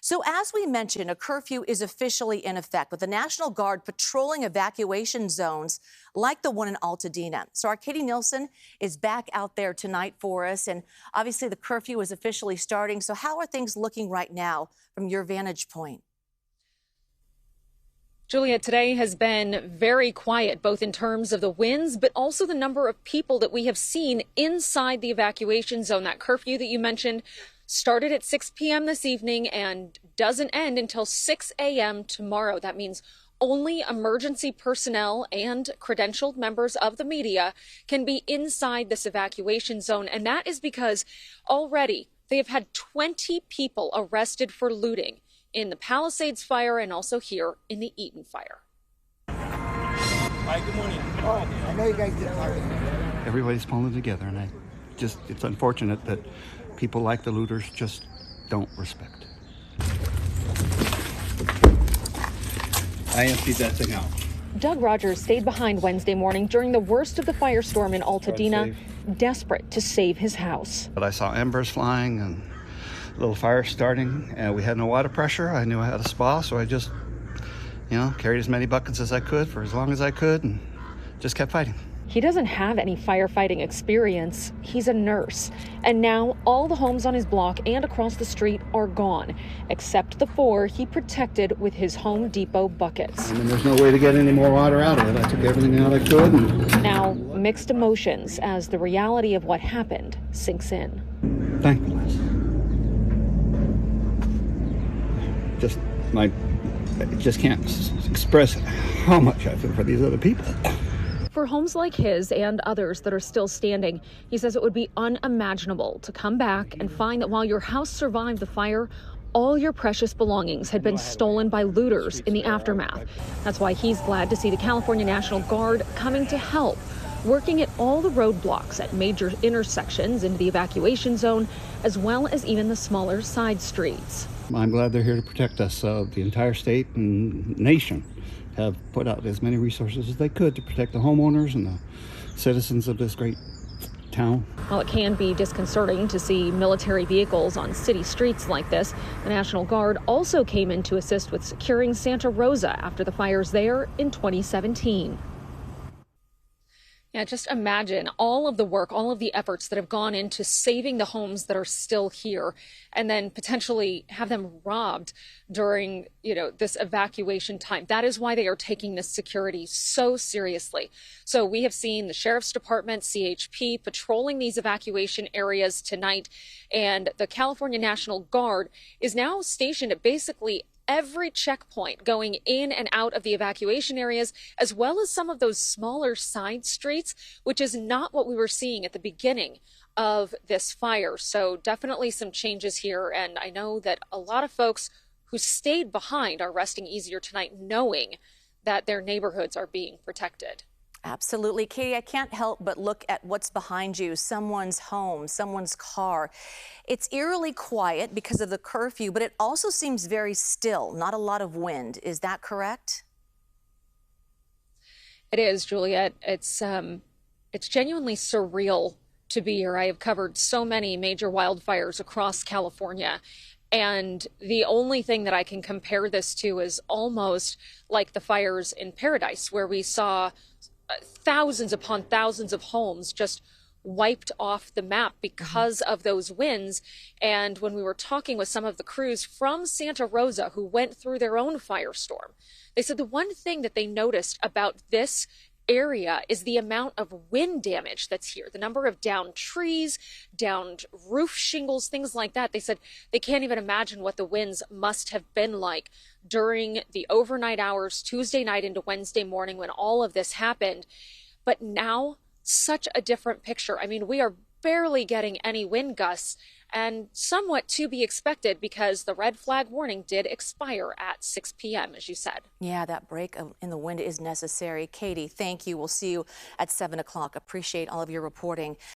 So as we mentioned, a curfew is officially in effect with the National Guard patrolling evacuation zones like the one in Altadena. So our Katie Nielsen is back out there tonight for us. And obviously the curfew is officially starting. So how are things looking right now from your vantage point? Julia, today has been very quiet, both in terms of the winds, but also the number of people that we have seen inside the evacuation zone. That curfew that you mentioned started at 6 p.m. this evening and doesn't end until 6 a.m. tomorrow. That means only emergency personnel and credentialed members of the media can be inside this evacuation zone. And that is because already they have had 20 people arrested for looting in the Palisades fire and also here in the Eaton Fire. Hi, good morning. I know you guys did party. Everybody's pulling together, and it's unfortunate that people like the looters just don't respect. I emptied that thing out. Doug Rogers stayed behind Wednesday morning during the worst of the firestorm in Altadena, desperate to save his house. But I saw embers flying and a little fire starting, and we had no water pressure. I knew I had a spa, so I just, carried as many buckets as I could for as long as I could and just kept fighting. He doesn't have any firefighting experience. He's a nurse. And now all the homes on his block and across the street are gone, except the 4 he protected with his Home Depot buckets. And there's no way to get any more water out of it. I took everything out I could. Now, mixed emotions as the reality of what happened sinks in. Thankfulness. I just can't express how much I feel for these other people. For homes like his and others that are still standing, he says it would be unimaginable to come back and find that while your house survived the fire, all your precious belongings had been stolen by looters in the aftermath. That's why he's glad to see the California National Guard coming to help, working at all the roadblocks at major intersections into the evacuation zone, as well as even the smaller side streets. I'm glad they're here to protect us. The entire state and nation have put out as many resources as they could to protect the homeowners and the citizens of this great town. While it can be disconcerting to see military vehicles on city streets like this, the National Guard also came in to assist with securing Santa Rosa after the fires there in 2017. Yeah, just imagine all of the work, all of the efforts that have gone into saving the homes that are still here and then potentially have them robbed during, this evacuation time. That is why they are taking this security so seriously. So we have seen the Sheriff's Department, CHP, patrolling these evacuation areas tonight. And the California National Guard is now stationed at basically every checkpoint going in and out of the evacuation areas, as well as some of those smaller side streets, which is not what we were seeing at the beginning of this fire. So definitely some changes here. And I know that a lot of folks who stayed behind are resting easier tonight, knowing that their neighborhoods are being protected. Absolutely. Katie, I can't help but look at what's behind you, someone's home, someone's car. It's eerily quiet because of the curfew, but it also seems very still, not a lot of wind. Is that correct? It is, Juliet. It's genuinely surreal to be here. I have covered so many major wildfires across California. And the only thing that I can compare this to is almost like the fires in Paradise, where we saw thousands upon thousands of homes just wiped off the map because of those winds. And when we were talking with some of the crews from Santa Rosa who went through their own firestorm, they said the one thing that they noticed about this area is the amount of wind damage that's here, the number of downed trees, downed roof shingles, things like that. They said they can't even imagine what the winds must have been like during the overnight hours, Tuesday night into Wednesday morning when all of this happened. But now, such a different picture. I mean, we are barely getting any wind gusts, and somewhat to be expected because the red flag warning did expire at 6 p.m., as you said. Yeah, that break in the wind is necessary. Katie, thank you. We'll see you at 7 o'clock. Appreciate all of your reporting.